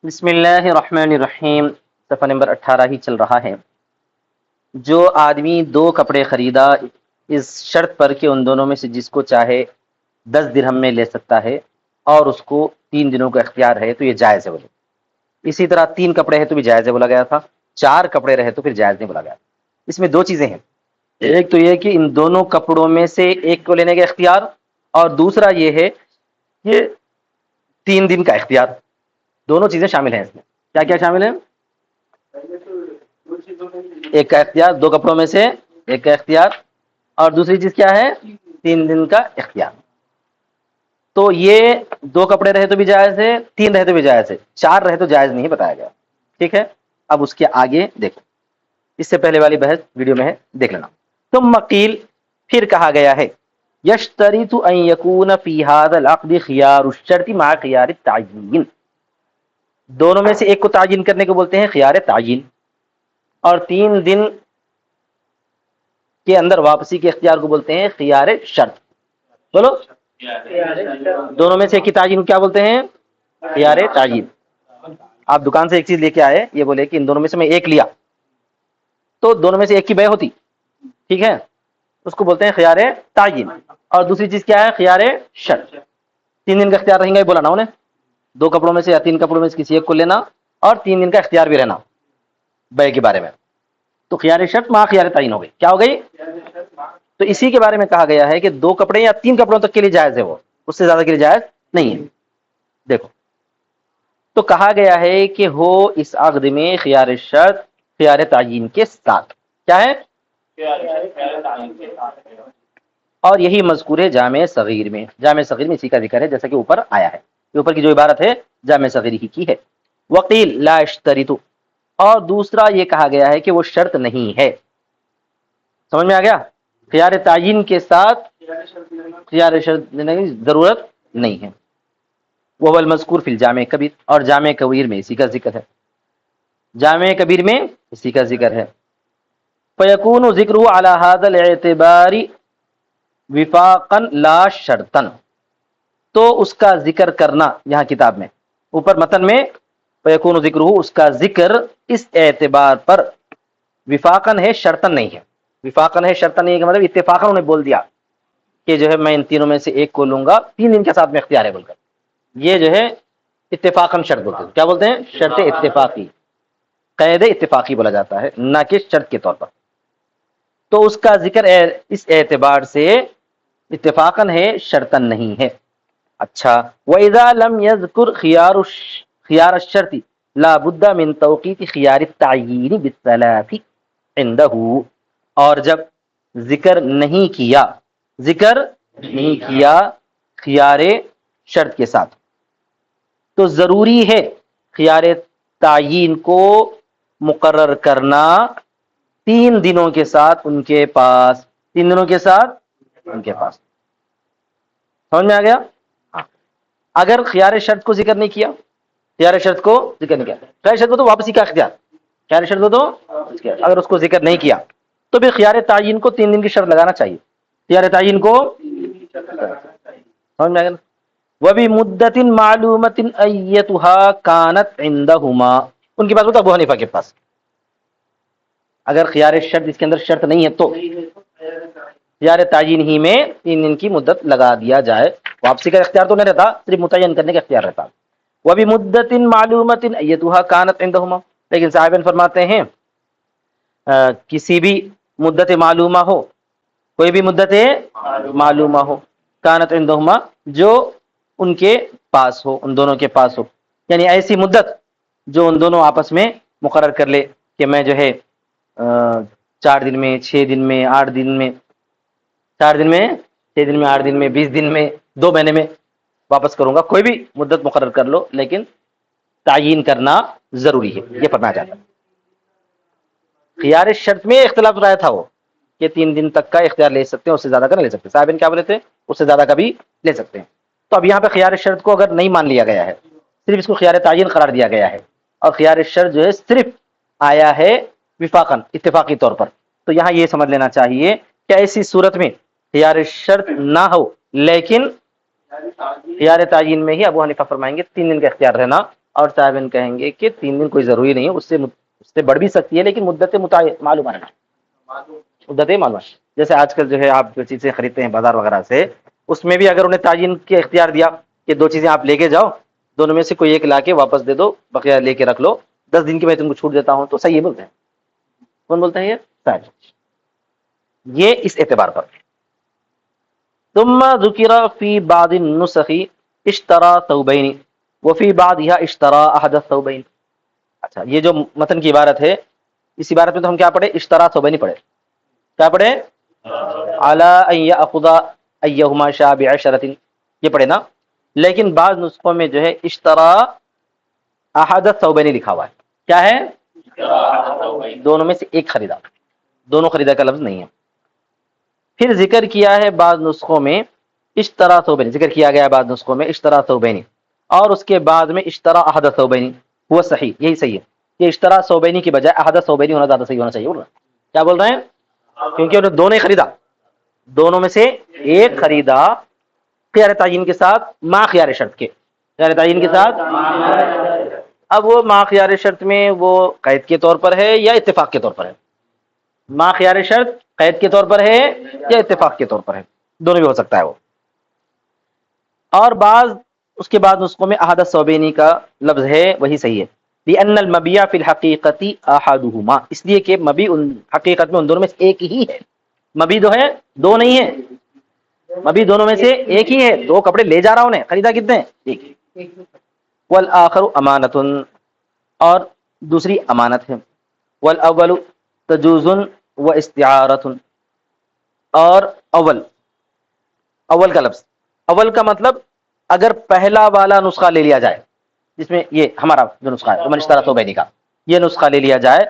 بسم اللہ الرحمن الرحیم، صفحہ نمبر 18 ہی چل رہا ہے۔ جو آدمی دو کپڑے خریدا اس شرط پر کہ ان دونوں میں سے جس کو چاہے 10 درہم میں لے سکتا ہے اور اس کو 3 دنوں کا اختیار ہے تو یہ جائز ہے بولے۔ اسی طرح 3 کپڑے ہیں تو بھی جائز ہے بولا گیا تھا، 4 کپڑے رہے تو پھر جائز نہیں بولا گیا۔ اس میں 2 چیزیں ہیں، ایک تو یہ کہ ان دونوں کپڑوں میں سے ایک کو لینے کا اختیار، اور دوسرا یہ ہے کہ 3 دن کا اختیار۔ دونوں چیزیں شامل ہیں اس میں۔ کیا کیا شامل ہیں؟ ایک کا اختیار، 2 کپڑوں میں سے ایک کا اختیار، اور دوسری چیز کیا ہے؟ 3 دن کا اختیار۔ تو یہ 2 کپڑے رہے تو بھی جائز ہے، 3 رہے تو بھی جائز ہے، 4 رہے تو جائز نہیں بتایا گیا۔ ٹھیک ہے، اب اس کے آگے دیکھو، اس سے پہلے والی بحث ویڈیو میں ہے، دیکھ لینا۔ ثم قیل، پھر کہا گیا ہے، یشترط ان یکون فی ھذا العقد خیار الشرط مع خیار التعیین، دونوں میں سے ایک کو تعین کرنے کو بولتے ہیں خیار تعین، اور 3 دن کے اندر واپسی کے اختیار کو بولتے ہیں خیار شرط۔ بولو، دونوں میں سے ایک کی تعین کو کیا بولتے ہیں؟ خیار تعین۔ آپ دکان سے ایک چیز لے کے آئے، یہ بولے کہ ان دونوں میں سے میں ایک لیا، تو دونوں میں سے ایک کی بیع ہوتی، ٹھیک ہے، اس کو بولتے ہیں خیار تعین۔ اور دوسری چیز کیا ہے؟ خیار شرط۔ 3 دن کا اختیار رہیں گا، یہ بولا نا انہیں، 2 کپڑوں میں سے یا 3 کپڑوں میں سے کسی ایک کو لینا، اور 3 دن کا اختیار بھی رہنا بیع کے بارے میں۔ تو خیار شرط مع خیار تعین ہو گئی، کیا ہو گئی؟ تو اسی کے بارے میں کہا گیا ہے کہ 2 کپڑے یا 3 کپڑوں تک کے لیے جائز ہے، وہ اس سے زیادہ کے لیے جائز نہیں ہے۔ دیکھو، تو کہا گیا ہے کہ ہو اس عقد میں خیار شرط خیار تعین کے ساتھ، کیا ہے؟ اور یہی مذکور ہے جامع صغیر میں۔ جامع صغیر میں اسی کا ذکر ہے، جیسا کہ اوپر آیا ہے، یہ اوپر کی جو عبارت ہے جامع صغیر ہی کی ہے۔ وقیل لا اشترط، اور دوسرا یہ کہا گیا ہے کہ وہ شرط نہیں ہے۔ سمجھ میں آ گیا؟ خیار تعین کے ساتھ خیار شرط دینے کی ضرورت نہیں ہے۔ وہ المذکور فی الجامع کبیر، اور جامع کبیر میں اسی کا ذکر ہے، جامع کبیر میں اسی کا ذکر ہے۔ فیکون ذکرہ علی ھذا الاعتبار وفاقا لا شرطا، تو اس کا ذکر کرنا یہاں کتاب میں اوپر متن میں فیکون ذکرہ، اس کا ذکر اس اعتبار پر وفاقا ہے، شرطا نہیں ہے۔ وفاقا ہے، شرطا نہیں ہے کا مطلب اتفاقا انہیں بول دیا کہ جو ہے میں ان تینوں میں سے ایک کو لوں گا، 3 دن کے ساتھ میں اختیار ہے بول کر، یہ جو ہے اتفاقاً شرط بولتے ہیں۔ کیا بولتے ہیں؟ شرط اتفاقی، قید اتفاقی بولا جاتا ہے، نہ کہ شرط کے طور پر۔ تو اس کا ذکر اس اعتبار سے اتفاقاً ہے، شرطاً نہیں ہے۔ اچھا، وَإِذَا لَمْ يَذْكُرْ خِيَارَ الشَّرْطِ لَا بُدَّ مِنْ تَوْقِيتِ خِيَارِ التَّعْيِينِ بِالثَّلَاثِ عِنْدَهُ، اور جب ذکر نہیں کیا خیار شرط کے ساتھ، تو ضروری ہے خیار تعین کو مقرر کرنا 3 دنوں کے ساتھ ان کے پاس، 3 دنوں کے ساتھ ان کے پاس۔ سمجھ میں آ گیا؟ اگر خیار شرط کو ذکر نہیں کیا، خیار شرط کو ذکر نہیں کیا، خیار شرط کو تو واپسی کا اختیار، خیار شرط کو تو اگر اس کو ذکر نہیں کیا تو پھر خیار تعین کو 3 دن کی شرط لگانا چاہیے، خیار تعین کو سمجھ میں آ گیا نا؟ وَبِمُدَّةٍ مَعْلُومَةٍ أَيَّتُهَا كَانَتْ عِنْدَهُمَا، ان کے پاس ہوتا ابو حنیفہ کے پاس، اگر خیار شرط اس کے اندر شرط نہیں ہے تو خیار تعین ہی میں 3 دن کی مدت لگا دیا جائے، واپسی کا اختیار تو نہیں رہتا، صرف متعین کرنے کا اختیار رہتا۔ وَبِمُدَّةٍ مَعْلُومَةٍ أَيَّتُهَا كَانَتْ عِنْدَهُمَا، لیکن صاحبین فرماتے ہیں کسی بھی مدت معلومہ ہو، کوئی بھی مدت معلومہ ہو، کانت عندہما، جو ان کے پاس ہو، ان دونوں کے پاس ہو، یعنی ایسی مدت جو ان دونوں آپس میں مقرر کر لے کہ میں جو ہے 4 دن میں، 6 دن میں، 8 دن میں، 4 دن میں، 6 دن میں، 8 دن میں، 20 دن میں، 2 مہینے میں واپس کروں گا، کوئی بھی مدت مقرر کر لو، لیکن تعین کرنا ضروری ہے، یہ پڑھنا چاہتا ہے۔ خیار شرط میں اختلاف رائے تھا وہ کہ 3 دن تک کا اختیار لے سکتے ہیں، اس سے زیادہ کا نہیں لے سکتے، صاحب کیا بولے تھے؟ اس سے زیادہ کا بھی لے سکتے ہیں۔ تو اب یہاں پہ خیار شرط کو اگر نہیں مان لیا گیا ہے، صرف اس کو خیار تعین قرار دیا گیا ہے، اور خیار شرط جو ہے صرف آیا ہے وفاقاً، اتفاقی طور پر، تو یہاں یہ سمجھ لینا چاہیے کہ ایسی صورت میں خیار شرط نہ ہو، لیکن خیار تعین میں ہی ابو حنیفہ فرمائیں گے 3 دن کا اختیار رہنا، اور صاحبین کہیں گے کہ 3 دن کوئی ضروری نہیں ہے، اس سے بڑھ بھی سکتی ہے، لیکن مدت معلوم ہے، مدت معلوم ہے۔ جیسے آج کل جو ہے آپ جو چیزیں خریدتے ہیں بازار وغیرہ سے، اس میں بھی اگر انہیں تعین کے اختیار دیا کہ 2 چیزیں آپ لے کے جاؤ، دونوں میں سے کوئی ایک لا کے واپس دے دو، بقیہ لے کے رکھ لو، 10 دن کی میں تم کو چھوٹ دیتا ہوں، تو صحیح ہے بولتے ہیں؟ کون بولتے ہیں یہ؟ صاحب، یہ اس اعتبار پر۔ ثم ذکر فی بعض النسخ اشترى ثوبین وفی بعضها اشترى احد الثوبین۔ اچھا، یہ جو متن کی عبارت ہے، اس عبارت میں تو ہم کیا پڑھے؟ اشترى ثوبین پڑھے، کیا پڑھے؟ علی ان یاخذ ایہما شاء بعشرۃ، یہ پڑھے نا۔ لیکن بعض نسخوں میں جو ہے اشترى احد الثوبین لکھا ہوا ہے، کیا ہے؟ دونوں میں سے ایک خریدا، دونوں خریدا کا لفظ نہیں ہے۔ پھر ذکر کیا ہے بعض نسخوں میں اشترى ثوبین، ذکر کیا گیا ہے بعض نسخوں میں اشترى ثوبین، اور اس کے بعد میں اشترى احد ثوبین، وہ صحیح، یہی صحیح ہے کہ اشترى ثوبین کی بجائے احد ثوبین ہونا زیادہ صحیح ہونا چاہیے۔ بول رہا کیا بول رہے ہیں؟ کیونکہ انہوں نے دونوں ہی خریدا، دونوں میں سے ایک خریدا خیار تعین کے ساتھ، ما خیار شرط کے، خیار تعین کے ساتھ۔ اب وہ ما خیار شرط میں وہ قید کے طور پر ہے یا اتفاق کے طور پر ہے؟ ما خیار شرط قید کے طور پر ہے یا اتفاق کے طور پر ہے؟ دونوں بھی ہو سکتا ہے وہ۔ اور بعض اس کے بعد نسخوں میں احد الثوبین کا لفظ ہے، وہی صحیح ہے، لأن المبیع فی الحقیقت احدہما، اس لیے کہ مبیع حقیقت میں ان دونوں میں سے ایک ہی ہے، مبیع جو ہے دو نہیں ہے، مبیع دونوں میں سے ایک ہی ہے، 2 کپڑے لے جا رہا ہوں، خریدا کتنے؟ ایک۔ والآخر امانۃ، اور دوسری امانت ہے۔ والاول تجوز و استعارۃ، اور اول کا لفظ، اول کا مطلب اگر پہلا والا نسخہ لے لیا جائے، جس میں یہ ہمارا جو نسخہ ہے من اشترى ثوبین کا، یہ نسخہ لے لیا جائے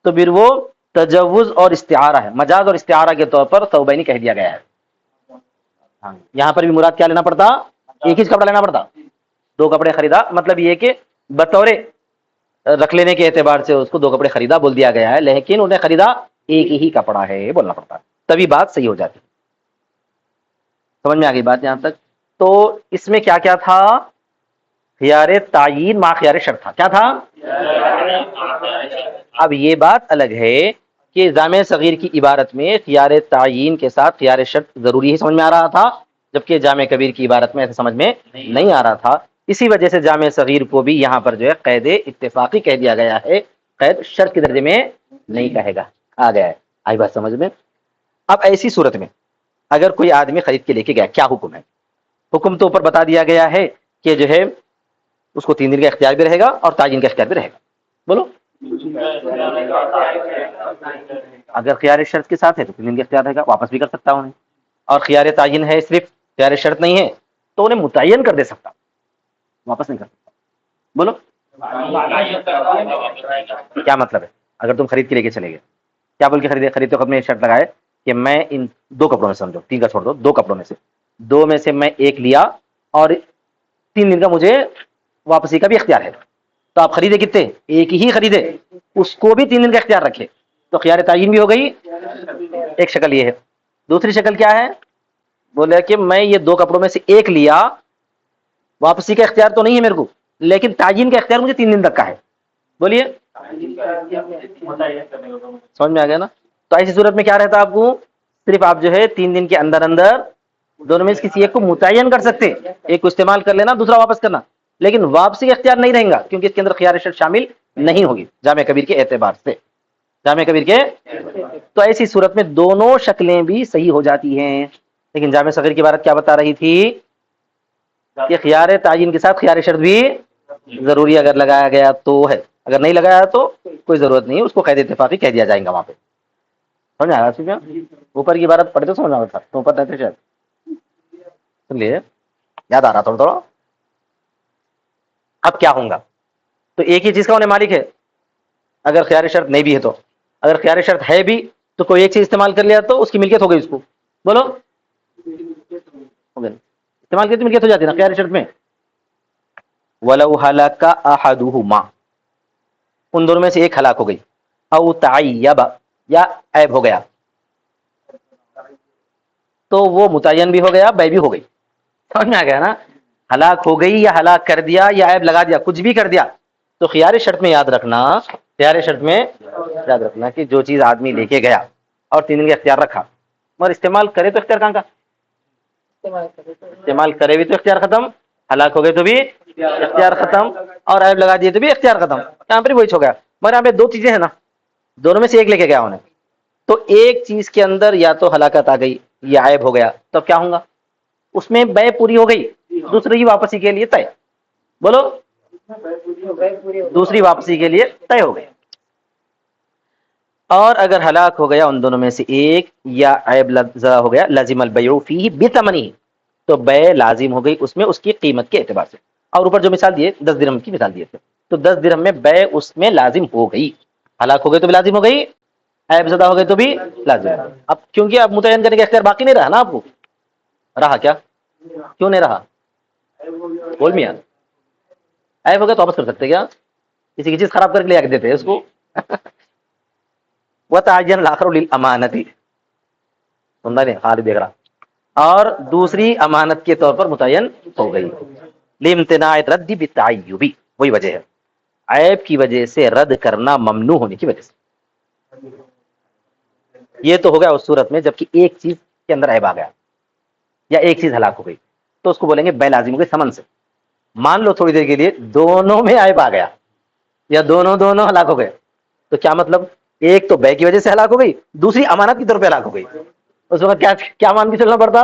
تو پھر وہ تجوز اور استعارہ ہے، مجاز اور استعارہ کے طور پر ثوبین کہہ دیا گیا ہے۔ یہاں پر بھی مراد کیا لینا پڑتا؟ ایک ہی کپڑا لینا پڑتا، 2 کپڑے خریدا، مطلب یہ کہ بطور رکھ لینے کے اعتبار سے اس کو 2 کپڑے خریدا بول دیا گیا ہے، لیکن انہیں خریدا ایک ہی کپڑا ہے بولنا پڑتا، تبھی بات صحیح ہو جاتی۔ سمجھ میں آ گئی بات یہاں تک؟ تو اس میں کیا کیا تھا؟ خیار تعین ما خیار شرط تھا، کیا تھا؟ اب یہ بات الگ ہے کہ جامع صغیر کی عبارت میں خیار تعین کے ساتھ خیار شرط ضروری ہے، سمجھ میں آ رہا تھا، جبکہ جامع کبیر کی عبارت میں ایسے سمجھ میں نہیں آ رہا تھا۔ اسی وجہ سے جامع صغیر کو بھی یہاں پر جو ہے قید اتفاقی کہہ دیا گیا ہے، قید شرط کے درجے میں نہیں کہے گا، آ گیا ہے، آئی بات سمجھ میں؟ اب ایسی صورت میں اگر کوئی آدمی خرید کے لے کے گیا، کیا حکم ہے؟ حکم تو اوپر بتا دیا گیا ہے کہ جو ہے اس کو 3 دن کا اختیار بھی رہے گا اور تعین کا اختیار بھی رہے گا، بولو۔ اگر خیار شرط کے ساتھ ہے تو 3 دن کا اختیار رہے گا، واپس بھی کر سکتا انہیں، اور خیار تعین ہے صرف، خیار شرط نہیں ہے تو انہیں متعین کر دے سکتا، واپس نہیں کر سکتا، بولو۔ کیا مطلب ہے؟ اگر تم خرید کے لے کے چلے گئے، کیا بول کے خریدتے وقت میں شرط لگائے کہ میں ان 2 کپڑوں میں سمجھو، 3 کا چھوڑ دو، 2 کپڑوں میں سے 2 میں سے میں ایک لیا اور 3 دن کا مجھے واپسی کا بھی اختیار ہے، تو آپ خریدے کتنے؟ ایک ہی خریدے، اس کو بھی 3 دن کا اختیار رکھے، تو خیار تعین بھی ہو گئی۔ ایک شکل یہ ہے، دوسری شکل کیا ہے؟ بولے کہ میں یہ 2 کپڑوں میں سے ایک لیا، واپسی کا اختیار تو نہیں ہے میرے کو، لیکن تعین کا اختیار مجھے 3 دن تک کا ہے، بولیے۔ سمجھ میں آ گیا نا؟ تو ایسی صورت میں کیا رہتا آپ کو؟ صرف آپ جو ہے 3 دن کے اندر اندر دونوں میں سے کسی ایک کو متعین کر سکتے، ایک کو استعمال کر لینا، دوسرا واپس کرنا، لیکن واپسی کا اختیار نہیں رہے گا کیونکہ اس کے اندر خیار شرط شامل نہیں ہوگی جامع کبیر کے اعتبار سے، جامع کبیر کے۔ تو ایسی صورت میں دونوں شکلیں بھی صحیح ہو جاتی ہیں، لیکن جامع صغیر کی عبارت کیا بتا رہی تھی کہ خیار تعین کے ساتھ خیار شرط بھی ضروری اگر لگایا گیا تو ہے، اگر نہیں لگایا تو کوئی ضرورت نہیں ہے، اس کو قید اتفاقی کہہ دیا جائے گا وہاں پہ۔ سمجھ آ رہا؟ اوپر کی عبارت پڑھے تو سمجھ آ رہا تھا، تو اوپر نہیں تھے شاید، سن لیے، یاد آ رہا تھوڑا تھوڑا۔ اب کیا ہوں گا؟ تو ایک ہی چیز کا ہونے مالک ہے، اگر خیار شرط نہیں بھی ہے تو، اگر خیار شرط ہے بھی تو کوئی ایک چیز استعمال کر لیا تو اس کی ملکیت ہو گئی، اس کو بولو استعمال کی تو ملکیت ہو جاتی ہے نا خیار شرط میں۔ وَلَوْ هَلَكَ أَحَدُهُمَا، ان دونوں میں سے ایک ہلاک ہو گئی، او تعیب، یا عیب ہو گیا، تو وہ متعین بھی ہو گیا، بے بھی ہو گئی، سمجھ میں آ گیا نا؟ ہلاک ہو گئی یا ہلاک کر دیا یا عیب لگا دیا، کچھ بھی کر دیا، تو خیار شرط میں یاد رکھنا، خیار شرط میں یاد رکھنا کہ جو چیز آدمی لے کے گیا اور 3 دن کا اختیار رکھا، مگر استعمال کرے تو اختیار کہاں کا، استعمال کرے بھی تو اختیار ختم، ہلاک ہو گئے تو بھی اختیار ختم، اور عیب لگا دیے تو بھی اختیار ختم، یہاں پر وہی ہو گیا، مگر یہاں پہ 2 چیزیں ہیں نا، دونوں میں سے ایک لے کے گیا انہیں، تو ایک چیز کے اندر یا تو ہلاکت آ گئی یا عیب ہو گیا، تب کیا ہوگا، اس میں بے پوری ہو گئی، دوسری واپسی کے لیے طے، بولو دوسری واپسی کے لیے طے ہو گئی، اور اگر ہلاک ہو گیا ان دونوں میں سے ایک یا عیب زدہ ہو گیا، لازم البیع فیہ بثمنہ، تو بے لازم ہو گئی اس میں اس کی قیمت کے اعتبار سے، اور اوپر جو مثال دیے 10 درہم کی مثال دیے تھے، تو 10 درہم میں بے اس میں لازم ہو گئی، ہلاک ہو گئی تو بھی لازم ہو گئی، عیب زدہ ہو گئے تو بھی لازم ہے۔ اب کیونکہ اب متعین کرنے کا اختیار باقی نہیں رہا نا آپ کو، رہا کیا، کیوں نہیں رہا، بول میاں، عیب ہو گیا تو واپس کر سکتے کیا، کسی کی چیز خراب کر کے لے آ کے دیتے ہیں اس کو وتعین الاخر للامانۃ، سننا نہیں خالی دیکھ رہا، اور دوسری امانت کے طور پر متعین ہو گئی، لامتناع الرد بالتعیب، وہی وجہ ہے، عیب کی وجہ سے رد کرنا ممنوع ہونے کی وجہ سے، یہ تو ہو گیا اس صورت میں جبکہ ایک چیز کے اندر عیب آ گیا یا ایک چیز ہلاک ہو گئی، تو اس کو بولیں گے بے لازم ہو گئی ثمن سے۔ مان لو تھوڑی دیر کے لیے دونوں میں عیب آ گیا یا دونوں ہلاک ہو گئے، تو کیا مطلب، ایک تو بے کی وجہ سے ہلاک ہو گئی، دوسری امانت کی طور پہ ہلاک ہو گئی، اس وقت کیا مان کے چلنا پڑتا،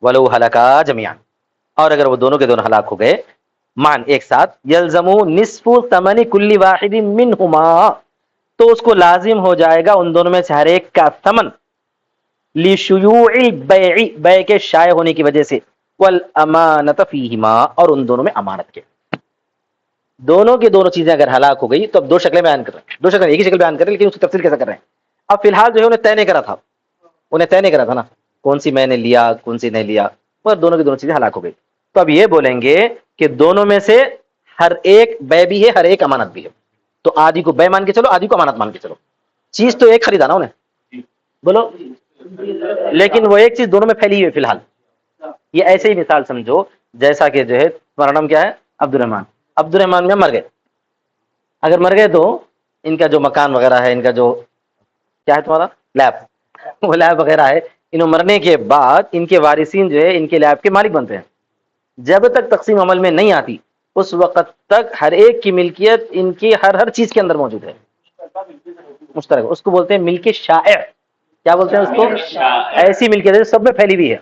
ولو ہلاکا جميعا، اور اگر وہ دونوں کے دونوں ہلاک ہو گئے مان ایک ساتھ، یلزم نصف ثمن کل واحد منہما، تو اس کو لازم ہو جائے گا ان دونوں میں سے ہر ایک کا ثمن، لشیوع البیع، بیع کے شائع ہونے کی وجہ سے، والامانۃ فیہما، اور ان دونوں میں امانت کے، دونوں کی دونوں چیزیں اگر ہلاک ہو گئی تو اب 2 شکلیں بیان کر رہے ہیں، 2 شکلیں ایک ہی شکل بیان کر رہے ہیں لیکن اس کی تفصیل کیسے کر رہے ہیں، اب فی الحال جو ہے انہیں طے نہیں کرا تھا، نا کون سی میں نے لیا کون سی نہیں لیا، پر دونوں کی دونوں چیزیں ہلاک ہو گئی، تو اب یہ بولیں گے کہ دونوں میں سے ہر ایک بے بھی ہے ہر ایک امانت بھی ہے، تو آدھی کو بے مان کے چلو آدھی کو امانت مان کے چلو، چیز تو ایک خریدا نا انہیں، بولو، لیکن وہ ایک چیز دونوں میں پھیلی ہوئی ہے فی الحال، یہ ایسے ہی مثال سمجھو جیسا کہ جو ہے تمہارا نام کیا ہے، عبد الرحمان، عبد الرحمان میں مر گئے، اگر مر گئے تو ان کا جو مکان وغیرہ ہے، ان کا جو کیا ہے تمہارا لیب، وہ لیب وغیرہ ہے، انہوں مرنے کے بعد ان کے وارثین جو ہے ان کے لیب کے مالک بنتے ہیں، جب تک تقسیم عمل میں نہیں آتی اس وقت تک ہر ایک کی ملکیت ان کی ہر چیز کے اندر موجود ہے، مشترک، اس کو بولتے ہیں ملک شائع، کیا بولتے ہیں اس کو، ایسی ملکیت ہے جو سب میں پھیلی ہوئی ہے،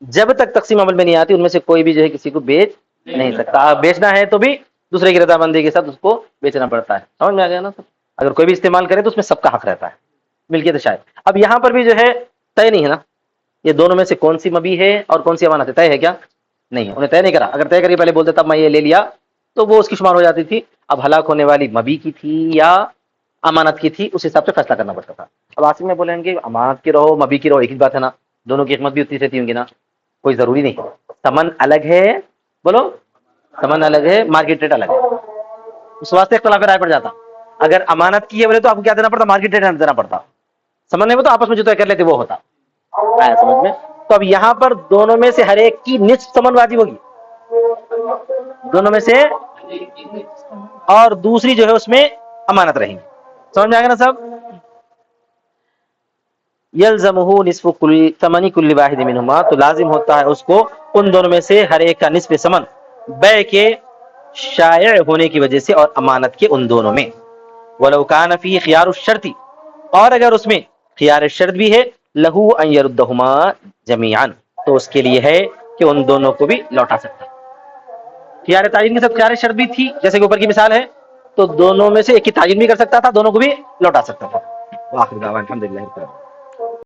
جب تک تقسیم عمل میں نہیں آتی ان میں سے کوئی بھی جو ہے کسی کو بیچ نہیں سکتا، بیچنا ہے تو بھی دوسرے کی رضامندی کے ساتھ اس کو بیچنا پڑتا ہے، سمجھ میں آ گیا نا، اگر کوئی بھی استعمال کرے تو اس میں سب کا حق رہتا ہے، ملکیت شائع۔ اب یہاں پر بھی جو ہے طے نہیں ہے نا، یہ دونوں میں سے کون سی مبی ہے اور کون سی امانت ہے، طے ہے کیا، نہیں ہے، انہیں طے نہیں کرا، اگر طے کری پہلے بولتے تب میں یہ لے لیا تو وہ اس کی شمار ہو جاتی تھی، اب ہلاک ہونے والی مبی کی تھی یا امانت کی تھی اس حساب سے فیصلہ کرنا پڑتا تھا، اب آصف میں بولیں گے امانت کی رہو مبی کی رہو ایک ہی بات ہے نا، دونوں کی قیمت بھی اتنی رہتی ہوں گی نا، کوئی ضروری نہیں، ثمن الگ ہے، بولو ثمن الگ ہے مارکیٹ ریٹ الگ ہے، اس واسطے اختلاف رائے پڑ جاتا، اگر امانت کی ہے بولے تو آپ کو کیا دینا پڑتا، مارکیٹ ریٹ دینا پڑتا، سمجھ نہیں، وہ تو آپس میں جو طے کر لیتے وہ ہوتا، آیا سمجھ میں، تو اب یہاں پر دونوں میں سے ہر ایک کی نصف ثمن واجب ہوگی، دونوں میں سے، اور دوسری جو ہے اس میں امانت رہیں گی، سمجھ میں آ گیا نا صاحب، یلزمہ نصف کل ثمن کل واحد منہما، تو لازم ہوتا ہے اس کو ان دونوں میں سے ہر ایک کا نصف ثمن، بیع کے شائع ہونے کی وجہ سے اور امانت کے ان دونوں میں، ولو کان فی خیار الشرط، اور اگر اس میں خیار شرط بھی ہے، لہو ان یردہما جمیعا، تو اس کے لیے ہے کہ ان دونوں کو بھی لوٹا سکتا ہے، خیار تعین کے ساتھ خیار شرط بھی تھی جیسے کہ اوپر کی مثال ہے، تو دونوں میں سے ایک کی تعین بھی کر سکتا تھا، دونوں کو بھی لوٹا سکتا تھا، وآخر دعوانا الحمدللہ۔